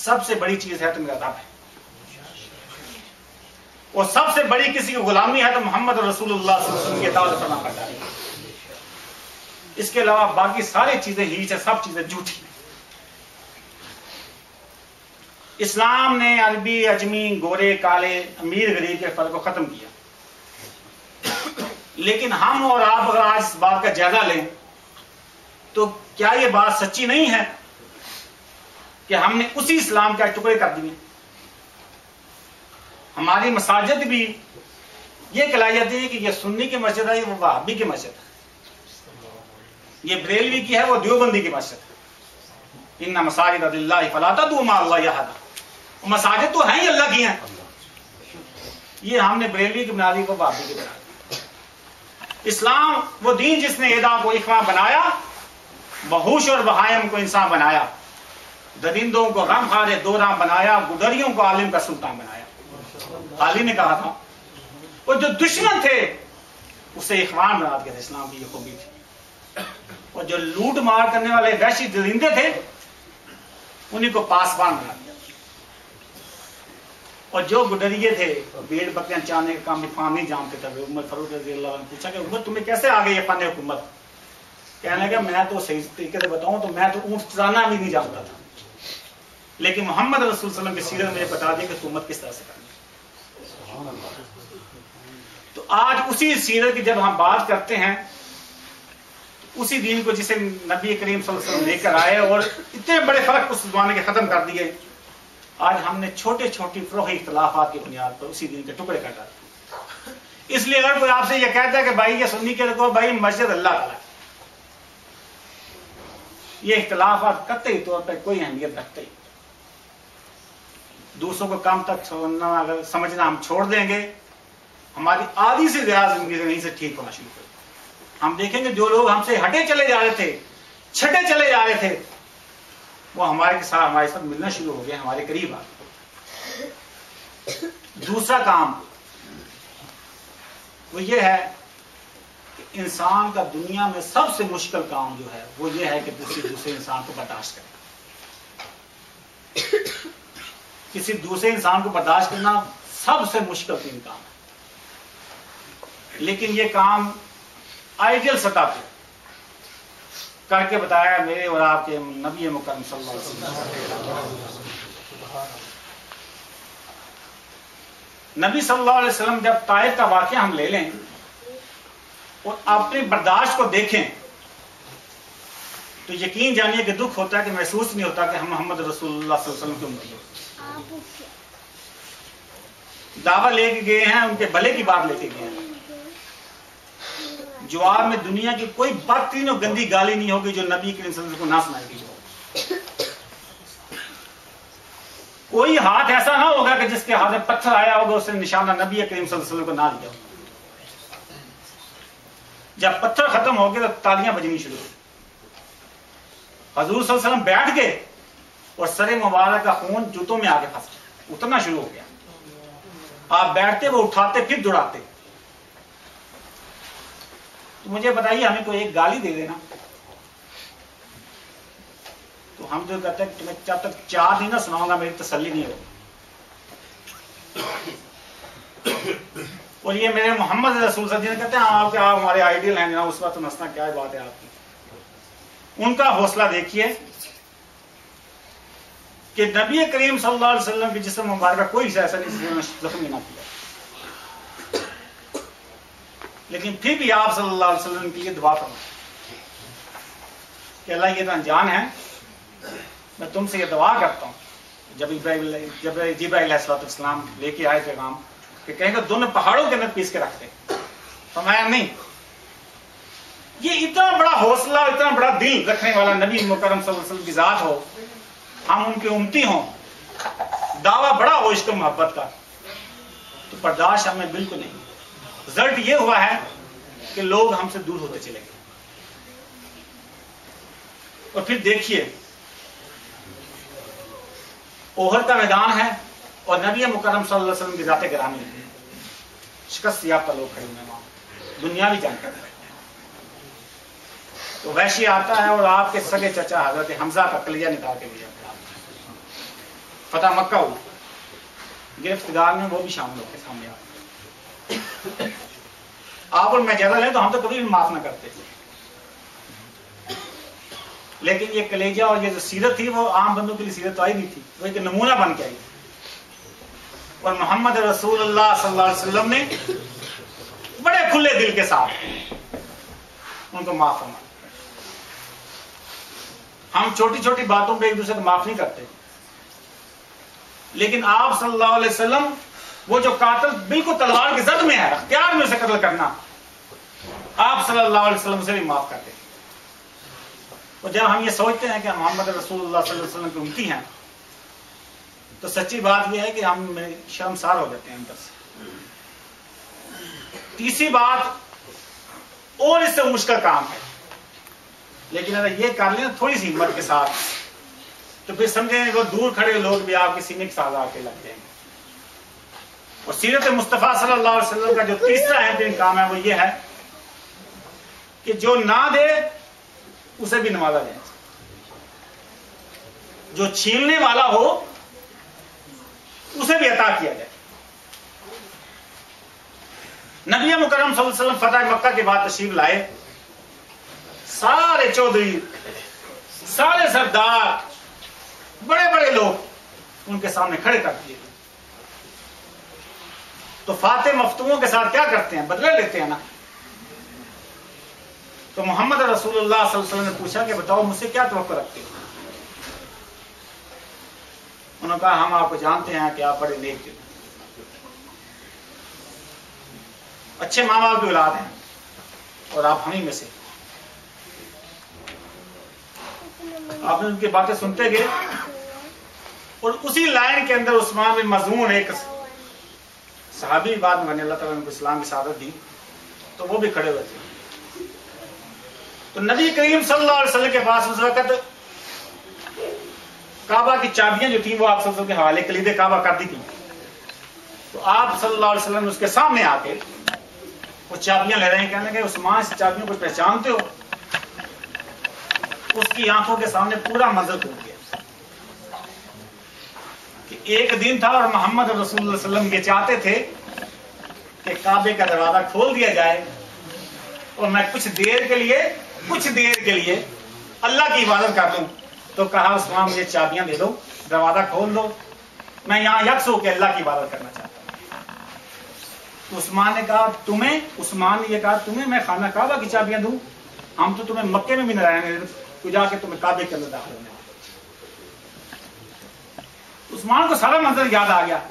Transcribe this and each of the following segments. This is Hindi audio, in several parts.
सबसे बड़ी चीज है तो मेरा रब है, और सबसे बड़ी किसी की गुलामी है तो मोहम्मद रसूलुल्लाह सल्लल्लाहु अलैहि वसल्लम की इताअत फरमा करता है। इसके अलावा बाकी सारी चीजें हीच है, सब चीजें झूठी। इस्लाम ने अरबी, अजमी, गोरे, काले, अमीर, गरीब के फर्क को खत्म किया। लेकिन हम और आप अगर आज इस बात का जायजा लें तो क्या ये बात सच्ची नहीं है कि हमने उसी इस्लाम के टुकड़े कर दिए? हमारी मसाजिद भी ये कहलाई जाती है कि ये सुन्नी की मस्जिद है, वो वहाबी की मस्जिद है, ये बरेलवी की है, वो देवबंदी की मस्जिद है। इन्ना मसाजिद लिल्लाहि फला तदउ मा अल्लाहि अहद। मसाजिद तो हैं ही अल्लाह की हैं, ये हमने बरेलवी की बना दी, वो वहाबी की बना दी। इस्लाम वो दीन जिसने एदा को इख्वा बनाया, बहूश और बहायम को इंसान बनाया, दरिंदों को गमखारे दोरा बनाया, गुडरियों को आलिम का सुल्तान बनाया। हाली ने कहा था, और जो दुश्मन थे उसे इख्वान बना दिया था। इस्लाम की ये खूबी थी। और जो लूट मार करने वाले वैशी दरिंदे थे उन्हीं को पासबान बना दिया। और जो गुडरिये थे, भेड़ बकरियां चाहने का काम इरफान नहीं जानते थे। उमर फारूक रज़ी अल्लाह अन्हु ने पूछा कि उमर तुम्हें कैसे आ गई ये फन हुकूमत? कहने लगा मैं तो सही तरीके से बताऊं तो मैं तो ऊंट चलाना भी नहीं जानता था, लेकिन मोहम्मद रसूल सल्लल्लाहु अलैहि वसल्लम की सीरत ने बता दी कि हुकूमत किस तरह से करनी। तो आज उसी सीरत की जब हम बात करते हैं, तो उसी दीन को जिसे नबी करीम सल्लल्लाहु अलैहि वसल्लम लेकर आए और इतने बड़े फर्क उस जमाने के खत्म कर दिए, आज हमने छोटे छोटी फरोही इख्तिलाफात की बुनियाद पर उसी दीन के टुकड़े कर डाले। इसलिए अगर कोई आपसे ये कहता है कि भाई ये सुन्नी के रखो, भाई मस्जिद अल्लाह ताला, ये इख्तिलाफात कतई तौर पर कोई अहमियत रखते ही। दूसरों को कम तक छोड़ना, अगर समझना हम छोड़ देंगे, हमारी आधी से ज्यादा जिंदगी यहीं से ठीक होना शुरू कर। हम देखेंगे जो लोग हमसे हटे चले जा रहे थे, छटे चले जा रहे थे, वो हमारे साथ मिलना शुरू हो गए, हमारे करीब आ गए। दूसरा काम वो ये है कि इंसान का दुनिया में सबसे मुश्किल काम जो है वो ये है कि दूसरे इंसान को बर्दाश्त करे। किसी दूसरे इंसान को बर्दाश्त करना सबसे मुश्किल तीन काम है। लेकिन ये काम आइडियल सतह पे करके बताया मेरे और आपके नबी मुकर्रम सल्लल्लाहु अलैहि वसल्लम। नबी सल्लल्लाहु अलैहि वसल्लम जब ताइफ का वाकया हम ले लें और अपने बर्दाश्त को देखें तो यकीन जानिए कि दुख होता है कि महसूस नहीं होता कि हम मोहम्मद रसूलुल्लाह सल्लल्लाहु अलैहि वसल्लम की उम्मत हैं। दावा लेके गए हैं, उनके भले की बात लेके गए हैं। जवाब में दुनिया की कोई बदतरीन और गंदी गाली नहीं होगी जो नबी करीम सल्लल्लाहु अलैहि वसल्लम को ना सुनाएगी। कोई हाथ ऐसा ना होगा कि जिसके हाथ में पत्थर आया होगा उसने निशाना नबी करीम सल्लल्लाहु अलैहि वसल्लम को ना दिया। जब पत्थर खत्म हो गए तो तालियां बजनी शुरू हुई। हजूर सल्लल्लाहु अलैहि वसल्लम बैठ गए और सरे मुबारक का खून जूतों में आके फंस गया, उतरना शुरू हो गया। आप बैठते वो उठाते फिर दौड़ाते। तो मुझे बताइए, हमें कोई एक गाली दे देना तो हम जो कहते हैं तुम्हें जब तक चार दिन ना सुनाऊंगा मेरी तसल्ली नहीं होगी। और ये मेरे मोहम्मद रसूल सल्लल्लाहु अलैहि वसल्लम कहते हैं आप हमारे आइडियल हैं, उस वक्त नसना क्या बात है आपकी। उनका हौसला देखिए कि नबी करीम सल्लल्लाहु अलैहि वसल्लम के जिस्म मुबारक कोई ऐसा नहीं जिन्होंने जख्मी ना किया, लेकिन फिर भी आप सल्लल्लाहु अलैहि वसल्लम के लिए दुआ करो कि अल्लाह ये तो अनजान है, मैं तुमसे ये दुआ करता हूँ। जब जिब्राइल अलैहिस्सलाम लेके आए पैगाम कि कहेंगे दोनों पहाड़ों के अंदर पीस के रखते, फरमाया नहीं। ये इतना बड़ा हौसला, इतना बड़ा दिल रखने वाला नबी मुकर्रम सल्लल्लाहु अलैहि वसल्लम की जात हो, हम उनके उम्मती हों, दावा बड़ा हो इश्क मोहब्बत का, तो बर्दाश्त हमें बिल्कुल नहीं। रिजल्ट ये हुआ है कि लोग हमसे दूर होते चले गए। और फिर देखिए ओहद का मैदान है और नबी मुकर्रम सल्लल्लाहु अलैहि वसल्लम की जाते गिरामी है, शिकस्त याफ्ता लोग खड़े हुए वहां, दुनियावी जानकारी। तो वैशी आता है और आपके सगे चचा हजरत हमजा का कलिया निकाल के लिया फतह मक्का हुई, गिरफ्तार में वो भी शामिल होकर सामने आ। आप और मैं ज्यादा लें तो हम तो कभी भी माफ ना करते, लेकिन ये कलेजा और ये जो सीरत थी वो आम बंदों के लिए सीरत तो आई नहीं थी, वो एक नमूना बन के आई थी। और मोहम्मद रसूलुल्लाह सल्लल्लाहु अलैहि वसल्लम ने बड़े खुले दिल के साथ उनको माफ फरमाया। हम छोटी छोटी बातों पे एक दूसरे को माफ नहीं करते, लेकिन आप सल्लल्लाहु अलैहि वसल्लम वो जो कातिल बिल्कुल तलवार की जद में है, अख्तियार में उसे कत्ल करना, आप सल्लल्लाहु अलैहि वसल्लम से भी माफ करते। और जब हम ये सोचते हैं कि मोहम्मद रसूलुल्लाह सल्लल्लाहु अलैहि वसल्लम की उम्मती हैं, तो सच्ची बात यह है कि हम शर्मसार हो जाते हैं अंदर से। तीसरी बात और इससे मुश्किल काम है, लेकिन अगर ये कर लें थोड़ी सी हिम्मत के साथ, तो फिर समझें वो दूर खड़े लोग भी आपके सीने के साथ आके लग जाएंगे। और सीरत मुस्तफा सल्लल्लाहु अलैहि वसल्लम का जो तीसरा अहम काम है वो ये है कि जो ना दे उसे भी नवाजा जाए, जो छीनने वाला हो उसे भी अता किया जाए। नबी मुकर्रम सल्लल्लाहु अलैहि वसल्लम फतह मक्का के बाद तशरीफ लाए, सारे चौधरी, सारे सरदार, बड़े बड़े लोग उनके सामने खड़े कर दिए। तो फाते मफ्तूओं के साथ क्या करते हैं, बदले लेते हैं ना। तो मोहम्मद रसूलुल्लाह सल्लल्लाहु अलैहि वसल्लम ने पूछा कि बताओ मुझसे क्या तवक्को रखते हो। उन्होंने कहा हम आपको जानते हैं कि आप बड़े नेक, अच्छे माँ बाप की औलाद हैं और आप हम ही में से। आपने उनकी बातें सुनते गए और उसी लाइन के अंदर उस्मान बिन मज़ून एक सहाबी बाद में अल्लाह ताला ने उनको इस्लाम की शहादत दी, तो वो भी खड़े हुए थे। तो नबी करीम सल्लल्लाहु अलैहि वसल्लम के पास उस वक्त काबा की चाबियां जो थी वो आप सब के हवाले कलीदे काबा कर दी थी। तो आप सल्लल्लाहु अलैहि वसल्लम उसके सामने आके वो चाबियां ले रहे हैं, कहने लगे उस्मान इस चाबियों को पहचानते हो। उसकी आंखों के सामने पूरा मंजर खुल गया कि एक दिन था और मोहम्मद रसूलुल्लाह सल्लल्लाहु अलैहि वसल्लम ये चाहते थे कि काबे का दरवाजा खोल दिया जाए और मैं कुछ देर के लिए अल्लाह की इबादत कर लूं। तो कहा उस्मान मुझे चाबियां दे दो, दरवाजा खोल दो, मैं यहां यक्स होकर अल्लाह की इबादत करना चाहता हूं। तो उस्मान ने कहा तुम्हें मैं खाना काबा की चाबियां दूं, हम तो तुम्हें मक्के में भी न रहने, तो जाके तुम्हें काबे के अंदर दाखिल होने। उस्मान को सारा मंजर याद आ गया।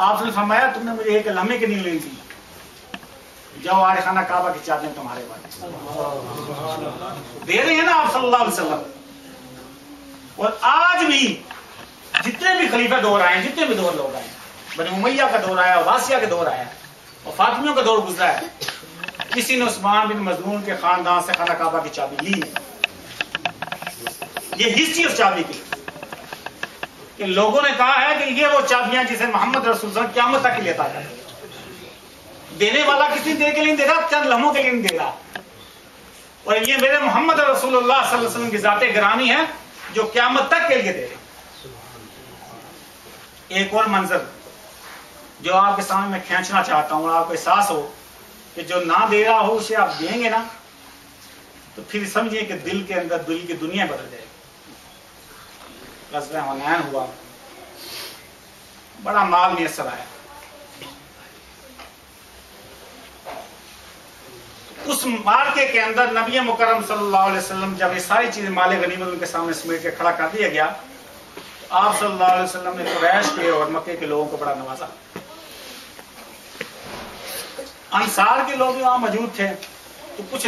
आपने फरमाया तुमने मुझे एक लम्हे की नींद ली थी, जाओ आज खाना काबा की चाबियां तुम्हारे पास दे रहे हैं ना आप सल्लल्लाहु अलैहि वसल्लम। और आज भी जितने भी खलीफा दौर आए, जितने भी दौर लोग आए, बनी उमैया का दौर आया, अब्बासिया का दौर आया और फातिमियों का दौर गुजरा है, किसी ने उस्मान बिन मज़ून के खानदान से खाना काबा की चाबी ली है। ये हिस्ट्री उस चाबी की कि लोगों ने कहा है कि ये वो चाबियां जिसे मोहम्मद रसूल क़यामत तक के लिए अता कर देने वाला किसी देर के लिए दे रहा, चंद लम्हों के लिए नहीं दे रहा। और ये मेरे मोहम्मद रसूलुल्लाह सल्लल्लाहु अलैहि वसल्लम की ज़ाते गिरामी है जो क़यामत तक के लिए दे रहे। एक और मंजर जो आपके सामने मैं खींचना चाहता हूं, आपको एहसास हो कि जो ना दे रहा हो उसे आप देंगे ना, तो फिर समझिए कि दिल के अंदर दिल की दुनिया बदल जाएगी। ग़ज़वा हुनैन हुआ, बड़ा माल मुयस्सर आया। उस मार्के के अंदर नबी मुकर्रम सल्लल्लाहु अलैहि वसल्लम जब ये सारी चीजें माले गनीमत उनके सामने समेट के खड़ा कर दिया गया, तो आप सल्लल्लाहु अलैहि वसल्लम ने कुरैश के और मक्के के लोगों को बड़ा नवाजा। अंसार के लोग वहां मौजूद थे तो कुछ